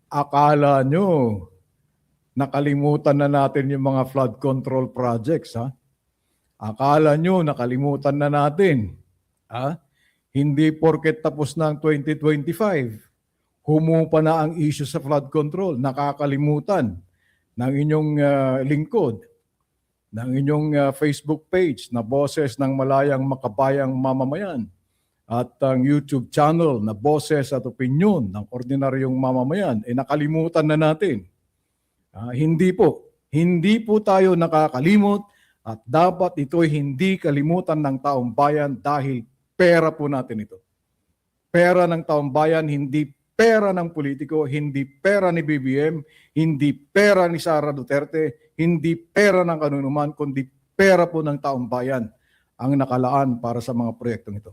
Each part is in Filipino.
Akala nyo, nakalimutan na natin yung mga flood control projects, ha? Akala nyo, nakalimutan na natin, ha? Hindi porket tapos na ang 2025, humupa na ang issue sa flood control. Nakakalimutan ng inyong lingkod, ng inyong Facebook page na Boses ng Malayang Makabayang Mamamayan at ang YouTube channel na Boses at Opinyon ng Ordinaryong Mamamayan, nakalimutan na natin. Hindi po tayo nakakalimot at dapat ito'y hindi kalimutan ng taong bayan dahil pera po natin ito. Pera ng taong bayan, hindi pera ng politiko, hindi pera ni BBM, hindi pera ni Sara Duterte, hindi pera ng kanunuman, kundi pera po ng taong bayan ang nakalaan para sa mga proyektong ito.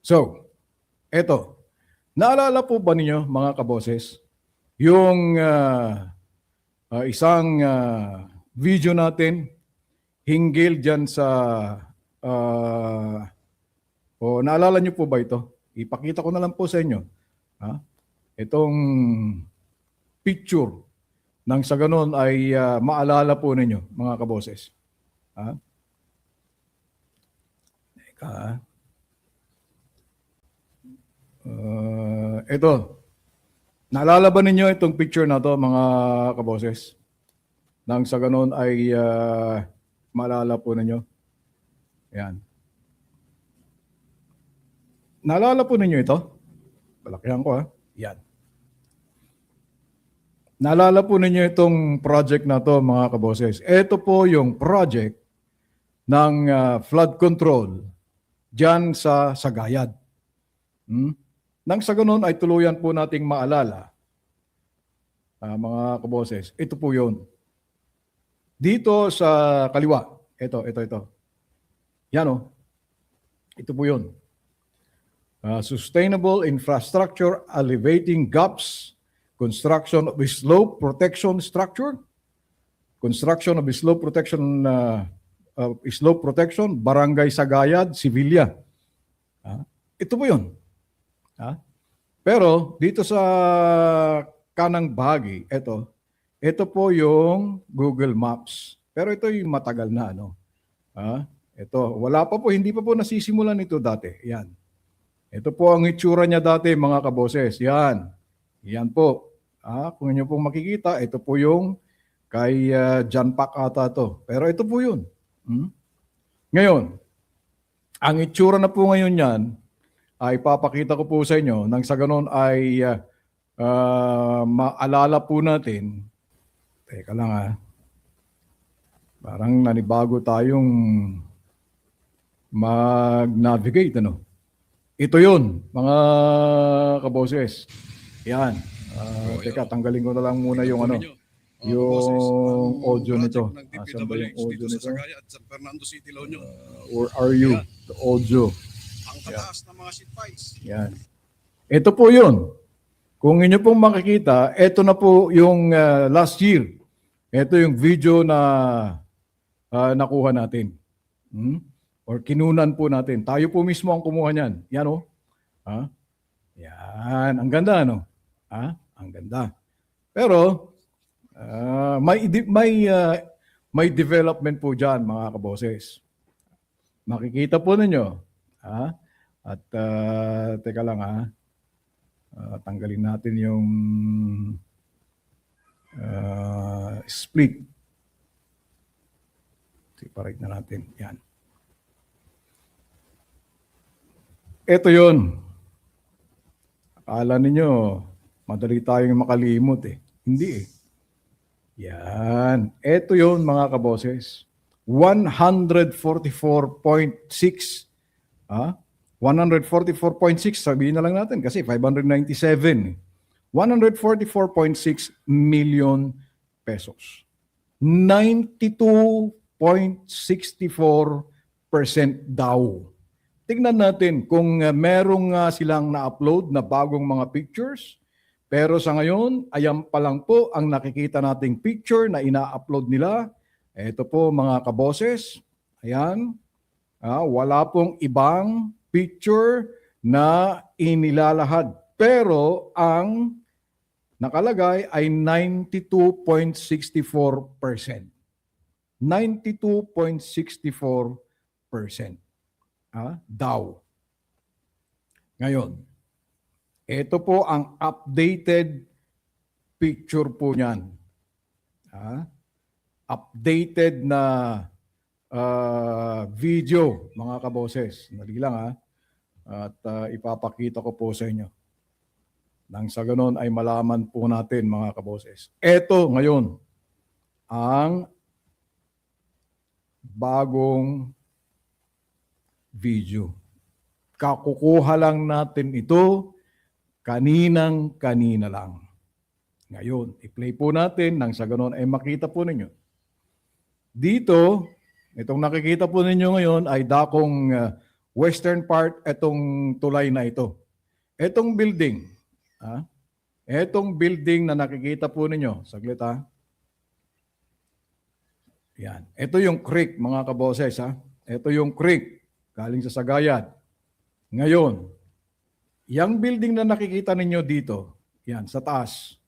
So, eto, naalala po ba ninyo mga kaboses, yung isang video natin hinggil dyan sa, naalala nyo po ba ito? Ipakita ko na lang po sa inyo. Itong picture nang sa ganon ay maalala po ninyo mga kaboses. Ito. Naalala ba ninyo itong picture na to mga kaboses? Nang sa ganon ay maalala po ninyo. Yan. Naalala po ninyo ito? Palakihan ko Yan. Naalala po ninyo itong project na to mga kaboses. Ito po yung project ng flood control dyan sa Sagayad. Nang sa ganun ay tuluyan po nating maalala, mga kaboses, ito po yun. Dito sa kaliwa, ito. Yan ito po yun. Sustainable infrastructure elevating gaps, construction of a slope protection structure, construction of a slope protection, Barangay Sagayad, Sevilla. Ito po yun. Pero dito sa kanang bahagi, ito po yung Google Maps. Pero ito yung matagal na, Ito, hindi pa po nasisimulan ito dati. Yan. Ito po ang itsura niya dati, mga kaboses. Yan. Yan po. Kung inyo pong makikita, ito po yung kay John Pac ata to. Pero ito po yun. Ngayon, ang itsura na po ngayon yan, ay papakita ko po sa inyo nang sa ganon ay maalala po natin. Teka lang Parang nanibago tayong mag-navigate Ito yun, mga kaboses. Yan. Teka, tanggalin ko na lang muna yung yung audio nito. Asan ba yung audio nito? Where are you? The audio. Ang tataas ng mga sitpies. Yan. Ito po yun. Kung inyo pong makikita, ito na po yung last year. Ito yung video na nakuha natin. Or kinunan po natin. Tayo po mismo ang kumuha niyan. Yan Yan. Ang ganda, Ang ganda. Pero, may development po dyan, mga kaboses. Makikita po ninyo. At teka lang tanggalin natin yung split. Separate na natin. Yan. Ito yun. Akala ninyo, madali tayong makalimot Hindi Yan. Ito yun mga kaboses. 144.6 144.6, sabihin na lang natin kasi 597. 144.6 million pesos. 92.64% daw. Tingnan natin kung merong silang na-upload na bagong mga pictures. Pero sa ngayon, ayan pa lang po ang nakikita nating picture na ina-upload nila. Ito po mga kaboses. Ayan. Wala pong ibang picture na inilalahad. Pero ang nakalagay ay 92.64%. 92.64% daw. Ngayon, ito po ang updated picture po niyan. Updated na video, mga kaboses. Dali lang at ipapakita ko po sa inyo. Nang sa ganon ay malaman po natin, mga kaboses. Ito ngayon ang bagong video. Kakukuha lang natin ito kaninang-kanina lang. Ngayon, i-play po natin nang sa ganon ay makita po ninyo. Dito, itong nakikita po ninyo ngayon ay dakong western part itong tulay na ito. Itong building, itong building na nakikita po ninyo, saglit Yan. Ito yung creek, mga kaboses Ito yung creek, galing sa Sagayan. Ngayon, yung building na nakikita ninyo dito, yan, sa taas,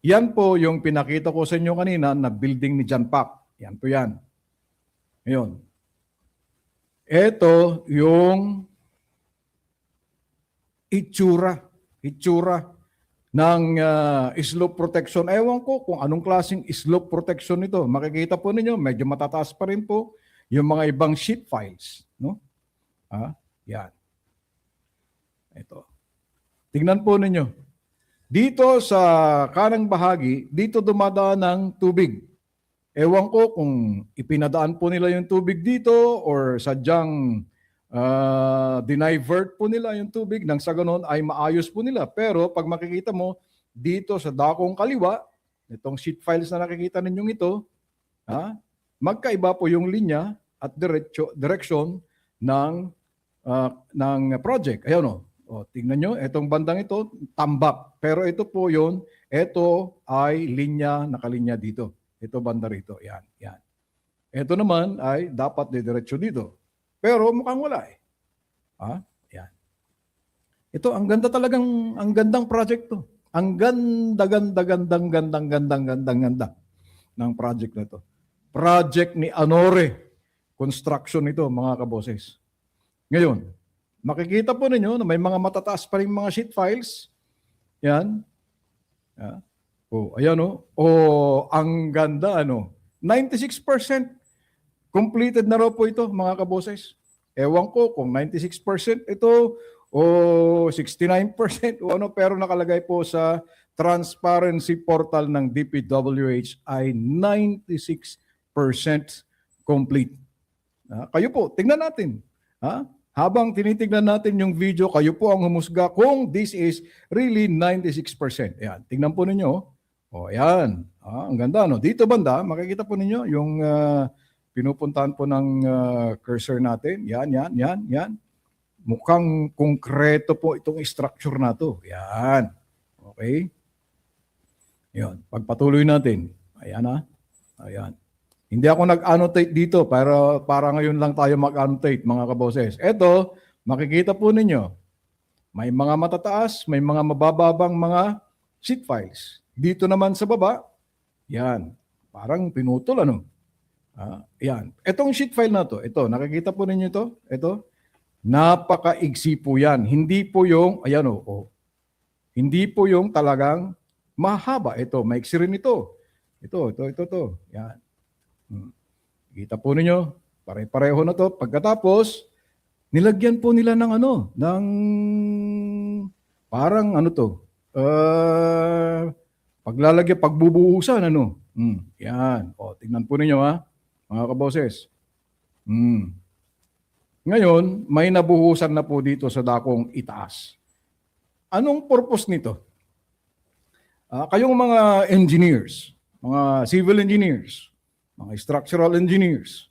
yan po yung pinakita ko sa inyo kanina na building ni John Pak. Yan po yan. Ngayon, ito yung itsura ng slope protection. Ewan ko kung anong klaseng slope protection ito. Makikita po ninyo, medyo matataas pa rin po yung mga ibang sheet files. No? Yan. Ito. Tingnan po ninyo. Dito sa kanang bahagi, dito dumadaan ng tubig. Ewan ko kung ipinadaan po nila yung tubig dito or sadyang dinivert po nila yung tubig nang sa ganon ay maayos po nila. Pero pag makikita mo, dito sa dakong kaliwa, itong sheet files na nakikita ninyong ito, magkaiba po yung linya at direction ng project. Ayan tingnan nyo, itong bandang ito, tambak. Pero ito po yun, ito ay linya, nakalinya dito. Ito banda rito, yan. Ito naman ay dapat didiretso dito. Pero mukhang wala Yan. Ito, ang gandang project to. Ang gandang ng project na to. Project ni Anore Construction ito, mga kaboses. Ngayon, makikita po ninyo na may mga matataas pa rin mga sheet files. Yan. Ayan ang ganda 96% completed na raw po ito, mga kaboses. Ewan ko kung 96% ito o 69% o pero nakalagay po sa transparency portal ng DPWH ay 96% complete. Kayo po, tingnan natin. Habang tinitignan natin yung video, kayo po ang humusga kung this is really 96%. Ayan, tingnan po ninyo. Ayan. Ang ganda, Dito banda, makikita po ninyo yung pinupuntahan po ng cursor natin. Yan. Mukhang konkreto po itong structure na to. Yan. Okay? Yan. Pagpatuloy natin. Ayan Ayan. Hindi ako nag-annotate dito para ngayon lang tayo mag-annotate, mga kaboses. Ito, makikita po ninyo, may mga matataas, may mga mabababang mga sheet files. Dito naman sa baba, yan, parang pinutol yan. Itong sheet file na to, ito, nakikita po ninyo ito, napaka-igsi po yan. Hindi po yung, hindi po yung talagang mahaba. Ito, maiksi rin ito. Ito, yan. Kita po ninyo, pare-pareho na to. Pagkatapos, nilagyan po nila ng parang pagbubuhusan, Yan. Tingnan po ninyo, mga kaboses. Ngayon, may nabuhusan na po dito sa dakong itaas. Anong purpose nito? Kayong mga engineers, mga civil engineers, mga structural engineers,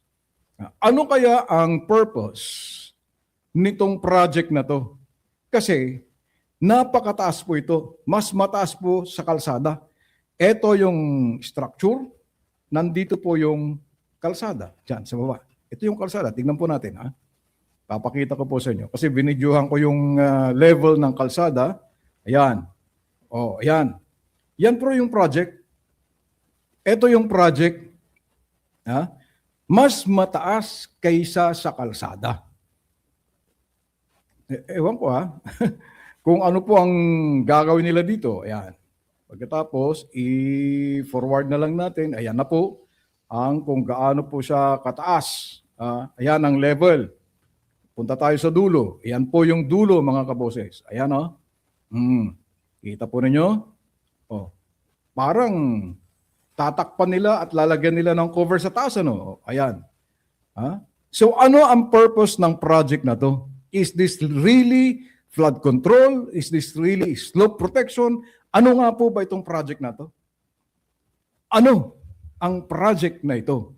ano kaya ang purpose nitong project na to? Kasi napakataas po ito. Mas mataas po sa kalsada. Ito yung structure. Nandito po yung kalsada. Diyan, sa baba. Ito yung kalsada. Tingnan po natin. Papakita ko po sa inyo. Kasi binidyohan ko yung level ng kalsada. Ayan. Ayan. Yan po yung project. Ito yung project, mas mataas kaysa sa kalsada. Ewan ko kung ano po ang gagawin nila dito. Ayan. Pagkatapos, i-forward na lang natin. Ayan na po ang kung gaano po siya kataas. Ayan ang level. Punta tayo sa dulo. Ayan po yung dulo, mga kaboses. Ayan Kita po ninyo? Oh. Parang tatakpan nila at lalagyan nila ng cover sa taas. Ayan. So ano ang purpose ng project na to? Is this really flood control? Is this really slope protection? Ano nga po ba itong project na to? Ano ang project na ito?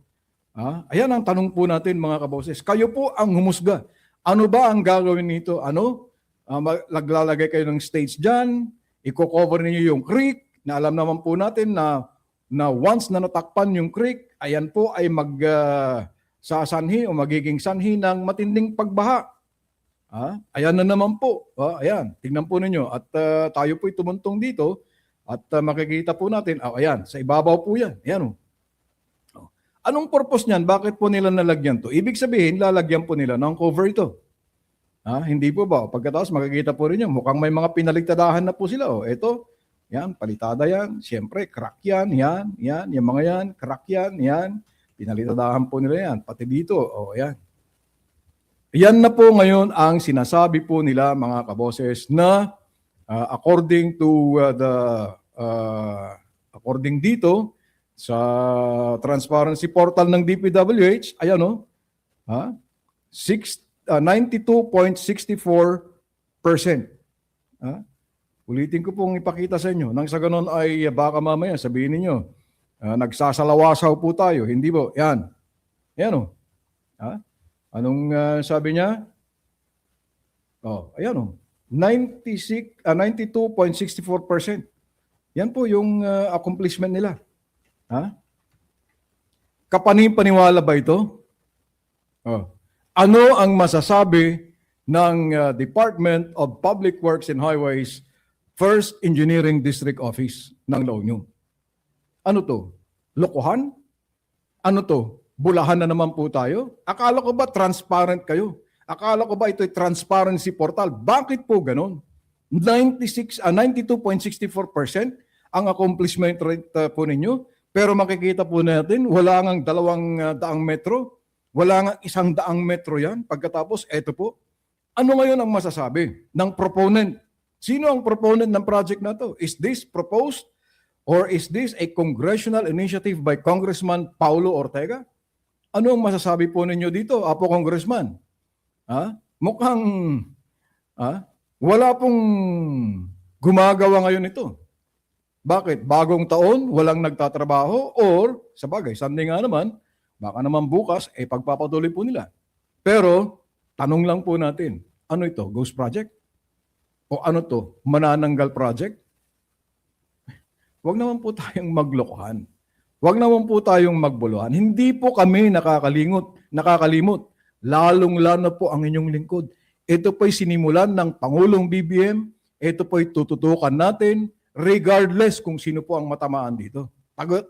Ayan ang tanong po natin, mga kaboses. Kayo po ang humusga. Ano ba ang gagawin nito? Maglalagay kayo ng stage dyan, i-cover ninyo yung creek, na alam naman po natin na once na natakpan yung creek, ayan po ay sasanhi o magiging sanhi ng matinding pagbaha. Ayan na naman po. Ayan, tingnan po ninyo. At tayo po'y tumuntong dito at makikita po natin, ayan, sa ibabaw po yan. Ayan. Anong purpose niyan? Bakit po nila nalagyan to? Ibig sabihin, lalagyan po nila ng cover ito. Hindi po ba? Pagkatapos makikita po rin yan, mukhang may mga pinaligtadahan na po sila. Ito, yan, palitada yan. Siyempre, crack yan, yan, yung mga yan, crack yan. Pinalitadahan po nila yan. Pati dito, yan. Yan na po ngayon ang sinasabi po nila, mga kaboses, na according dito sa transparency portal ng DPWH, ayan 92.64%. Ulitin ko pong ipakita sa inyo. Nang sa ganon ay baka mamaya sabihin ninyo, nagsasalawasaw po tayo. Hindi po. Yan. Ayan Anong sabi niya? Ayan 92.64%. Yan po yung accomplishment nila. Kapani-paniwala ba ito? Ano ang masasabi ng Department of Public Works and Highways First Engineering District Office ng La Union? Ano to? Lokohan? Ano to? Bulahan na naman po tayo? Akala ko ba transparent kayo? Akala ko ba ito'y transparency portal? Bakit po ganon? 92.64% ang accomplishment rate po ninyo. Pero makikita po natin, wala ngang 200 metro. Wala ngang 100 metro yan. Pagkatapos, eto po. Ano ngayon ang masasabi ng proponent? Sino ang proponent ng project na to? Is this proposed or is this a congressional initiative by Congressman Paulo Ortega? Ano ang masasabi po ninyo dito, Apo Congressman? Mukhang wala pong gumagawa ngayon ito. Bakit? Bagong taon, walang nagtatrabaho, or, sa bagay, Sunday nga naman, baka naman bukas, pagpapatuloy po nila. Pero, tanong lang po natin, ano ito? Ghost project? O ano to? Manananggal project? Huwag naman po tayong maglokohan. Huwag naman po tayong magbuluhan. Hindi po kami nakakalimot. Lalong-lalo po ang inyong lingkod. Ito po'y sinimulan ng Pangulong BBM. Ito po'y tututukan natin regardless kung sino po ang matamaan dito.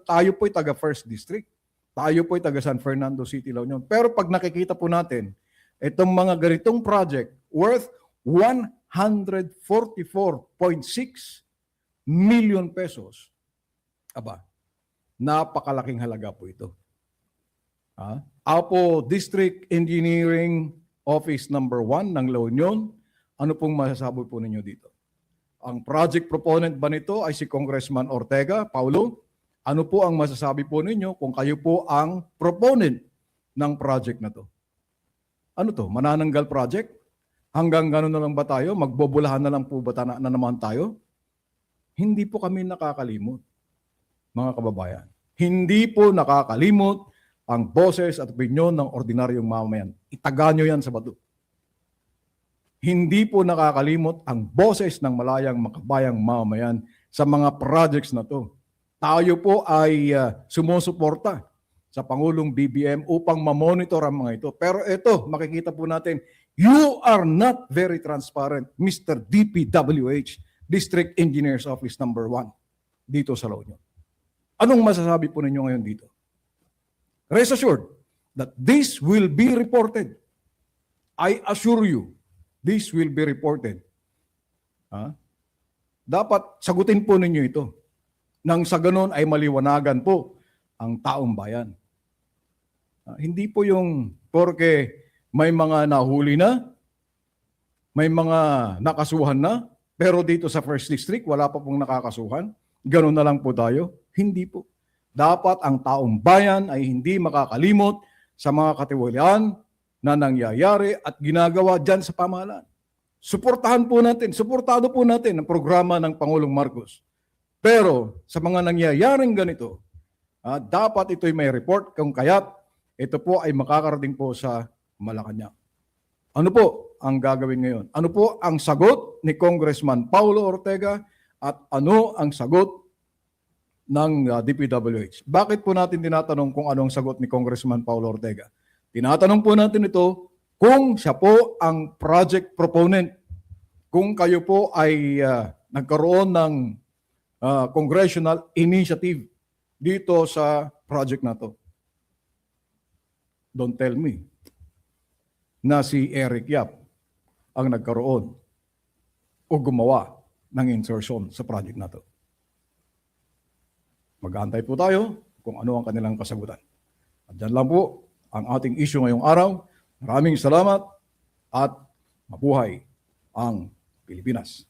Tayo po'y taga First District. Tayo po'y taga San Fernando City, La Union. Pero pag nakikita po natin, itong mga ganitong project worth 144.6 million pesos. Napakalaking halaga po ito. Apo District Engineering Office number 1 ng La Union, ano pong masasabi po ninyo dito? Ang project proponent ba nito ay si Congressman Ortega, Paulo? Ano po ang masasabi po ninyo kung kayo po ang proponent ng project na to? Ano to? Manananggal project? Hanggang gano'n na lang ba tayo? Magbobulahan na lang po ba na naman tayo? Hindi po kami nakakalimot, mga kababayan. Hindi po nakakalimot ang boses at opinyon ng ordinaryong mamamayan. Itaga nyo yan sa bato. Hindi po nakakalimot ang boses ng malayang makabayang mamamayan sa mga projects na to. Tayo po ay sumusuporta sa Pangulong BBM upang mamonitor ang mga ito. Pero ito, makikita po natin, you are not very transparent, Mr. DPWH, District Engineers Office number 1. dito sa La Union. Anong masasabi po ninyo ngayon dito? Rest assured that this will be reported. I assure you, this will be reported. Ha? Dapat sagutin po ninyo ito. Nang sa ganon ay maliwanagan po ang taong bayan. Hindi po yung porke may mga nahuli na, may mga nakasuhan na, pero dito sa First District wala pa pong nakakasuhan. Ganon na lang po tayo. Hindi po. Dapat ang taong bayan ay hindi makakalimot sa mga katiwalian na nangyayari at ginagawa dyan sa pamahalaan. Suportahan po natin, suportado po natin ang programa ng Pangulong Marcos. Pero sa mga nangyayaring ganito, dapat ito'y may report kung kaya't ito po ay makakarating po sa Malacanang. Ano po ang gagawin ngayon? Ano po ang sagot ni Congressman Paulo Ortega at ano ang sagot ng DPWH? Bakit po natin tinatanong kung anong sagot ni Congressman Paulo Ortega? Tinatanong po natin ito kung siya po ang project proponent. Kung kayo po ay nagkaroon ng congressional initiative dito sa project na to. Don't tell me na si Eric Yap ang nagkaroon o gumawa ng insertion sa project na to. Mag-aantay po tayo kung ano ang kanilang kasagutan. At dyan lang po ang ating issue ngayong araw. Maraming salamat at mabuhay ang Pilipinas.